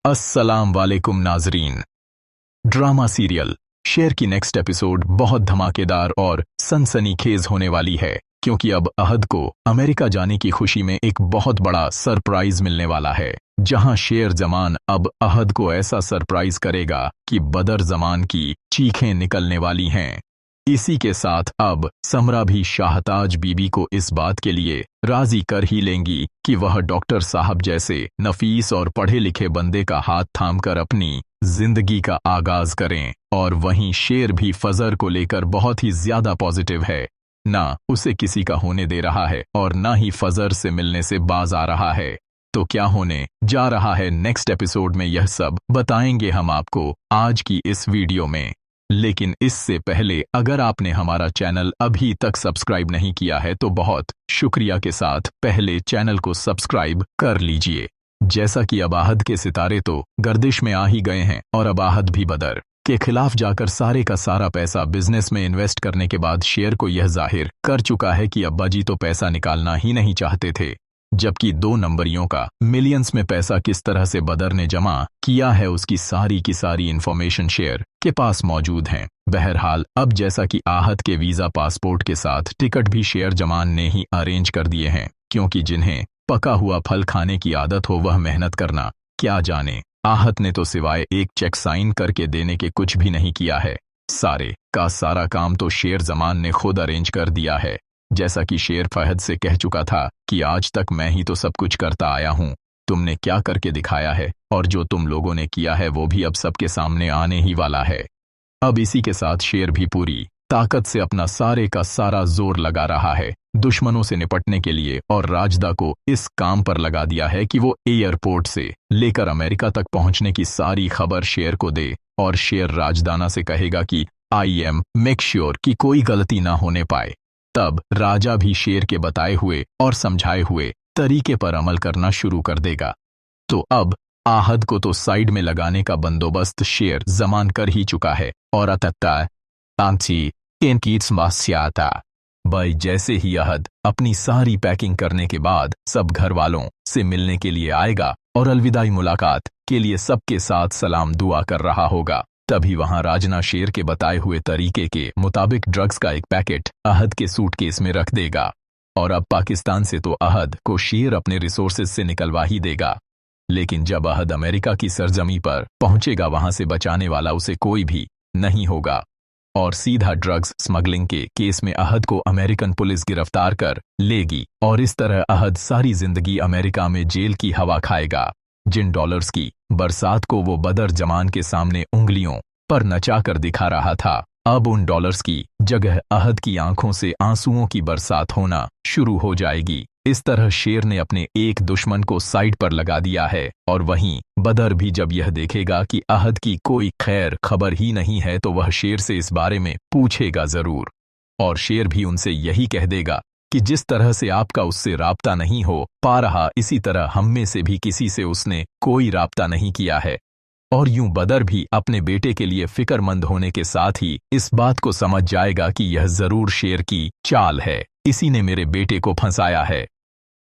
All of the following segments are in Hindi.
अस्सलाम वालेकुम नाजरीन। ड्रामा सीरियल शेर की नेक्स्ट एपिसोड बहुत धमाकेदार और सनसनीखेज होने वाली है, क्योंकि अब अहद को अमेरिका जाने की खुशी में एक बहुत बड़ा सरप्राइज मिलने वाला है, जहां शेर जमान अब अहद को ऐसा सरप्राइज करेगा कि बदर जमान की चीखें निकलने वाली हैं। इसी के साथ अब समरा भी शाहताज बीबी को इस बात के लिए राजी कर ही लेंगी कि वह डॉक्टर साहब जैसे नफीस और पढ़े लिखे बंदे का हाथ थामकर अपनी जिंदगी का आगाज करें। और वहीं शेर भी फजर को लेकर बहुत ही ज्यादा पॉजिटिव है, ना उसे किसी का होने दे रहा है और ना ही फजर से मिलने से बाज आ रहा है। तो क्या होने जा रहा है नेक्स्ट एपिसोड में, यह सब बताएंगे हम आपको आज की इस वीडियो में। लेकिन इससे पहले अगर आपने हमारा चैनल अभी तक सब्सक्राइब नहीं किया है तो बहुत शुक्रिया के साथ पहले चैनल को सब्सक्राइब कर लीजिए। जैसा कि अब अहद के सितारे तो गर्दिश में आ ही गए हैं और अब अहद भी बदर के खिलाफ जाकर सारे का सारा पैसा बिजनेस में इन्वेस्ट करने के बाद शेर को यह जाहिर कर चुका है कि अब्बा जी तो पैसा निकालना ही नहीं चाहते थे, जबकि 2 नंबरियों का मिलियंस में पैसा किस तरह से बदर ने जमा किया है उसकी सारी की सारी इंफॉर्मेशन शेर के पास मौजूद हैं। बहरहाल अब जैसा कि आहत के वीजा पासपोर्ट के साथ टिकट भी शेर जमान ने ही अरेंज कर दिए हैं, क्योंकि जिन्हें पका हुआ फल खाने की आदत हो वह मेहनत करना क्या जाने। आहत ने तो सिवाय एक चेक साइन करके देने के कुछ भी नहीं किया है, सारे का सारा काम तो शेर जमान ने खुद अरेंज कर दिया है। जैसा कि शेर फहद से कह चुका था कि आज तक मैं ही तो सब कुछ करता आया हूं, तुमने क्या करके दिखाया है और जो तुम लोगों ने किया है वो भी अब सबके सामने आने ही वाला है। अब इसी के साथ शेर भी पूरी ताकत से अपना सारे का सारा जोर लगा रहा है दुश्मनों से निपटने के लिए, और राजदा को इस काम पर लगा दिया है कि वो एयरपोर्ट से लेकर अमेरिका तक पहुंचने की सारी खबर शेर को दे। और शेर राजदाना से कहेगा कि आई एम मेक श्योर कि कोई गलती ना होने पाए। तब राजा भी शेर के बताए हुए और समझाए हुए तरीके पर अमल करना शुरू कर देगा। तो अब आहद को तो साइड में लगाने का बंदोबस्त शेर जमान कर ही चुका है। और भाई जैसे ही अहद अपनी सारी पैकिंग करने के बाद सब घर वालों से मिलने के लिए आएगा और अलविदाई मुलाकात के लिए सबके साथ सलाम दुआ कर रहा होगा, तभी वहां राजना शेर के बताए हुए तरीके के मुताबिक ड्रग्स का एक पैकेट अहद के सूटकेस में रख देगा। और अब पाकिस्तान से तो अहद को शेर अपने रिसोर्सेज से निकलवा ही देगा, लेकिन जब अहद अमेरिका की सरजमी पर पहुंचेगा वहां से बचाने वाला उसे कोई भी नहीं होगा और सीधा ड्रग्स स्मगलिंग के केस में अहद को अमेरिकन पुलिस गिरफ्तार कर लेगी। और इस तरह अहद सारी जिंदगी अमेरिका में जेल की हवा खाएगा। जिन डॉलर्स की बरसात को वो बदर जमान के सामने उंगलियों पर नचाकर दिखा रहा था, अब उन डॉलर्स की जगह अहद की आंखों से आंसुओं की बरसात होना शुरू हो जाएगी। इस तरह शेर ने अपने एक दुश्मन को साइड पर लगा दिया है, और वहीं बदर भी जब यह देखेगा कि अहद की कोई खैर खबर ही नहीं है तो वह शेर से इस बारे में पूछेगा जरूर। और शेर भी उनसे यही कह देगा कि जिस तरह से आपका उससे राब्ता नहीं हो पा रहा, इसी तरह हम में से भी किसी से उसने कोई राब्ता नहीं किया है। और यूं बदर भी अपने बेटे के लिए फिक्रमंद होने के साथ ही इस बात को समझ जाएगा कि यह जरूर शेर की चाल है, इसी ने मेरे बेटे को फंसाया है।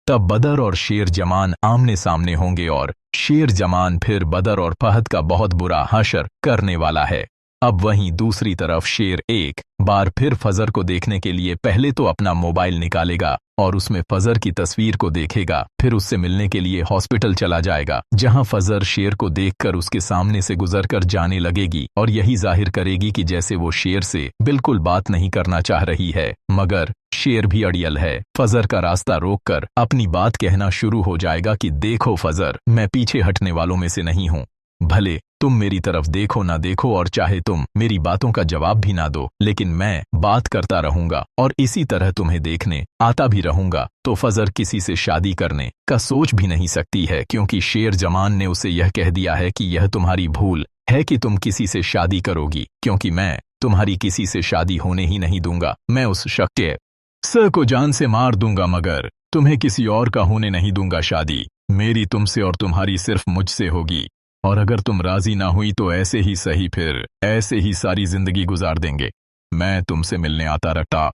तब बदर और शेर जमान आमने सामने होंगे और शेर जमान फिर बदर और फहद का बहुत बुरा हशर करने वाला है। अब वहीं दूसरी तरफ शेर एक बार फिर फजर को देखने के लिए पहले तो अपना मोबाइल निकालेगा और उसमें फजर की तस्वीर को देखेगा, फिर उससे मिलने के लिए हॉस्पिटल चला जाएगा, जहां फजर शेर को देखकर उसके सामने से गुजरकर जाने लगेगी और यही जाहिर करेगी कि जैसे वो शेर से बिल्कुल बात नहीं करना चाह रही है, मगर शेर भी अड़ियल है। फजर का रास्ता रोककर अपनी बात कहना शुरू हो जाएगा कि देखो फजर, मैं पीछे हटने वालों में से नहीं हूं, भले तुम मेरी तरफ देखो ना देखो और चाहे तुम मेरी बातों का जवाब भी ना दो, लेकिन मैं बात करता रहूंगा और इसी तरह तुम्हें देखने आता भी रहूंगा। तो फजर किसी से शादी करने का सोच भी नहीं सकती है, क्योंकि शेर जमान ने उसे यह कह दिया है कि यह तुम्हारी भूल है कि तुम किसी से शादी करोगी, क्योंकि मैं तुम्हारी किसी से शादी होने ही नहीं दूंगा। मैं उस शख्स के सर को जान से मार दूंगा, मगर तुम्हें किसी और का होने नहीं दूंगा शादी। मेरी तुमसे और तुम्हारी सिर्फ मुझसे होगी, और अगर तुम राजी ना हुई तो ऐसे ही सही, फिर ऐसे ही सारी जिंदगी गुजार देंगे। मैं तुमसे मिलने आता रहता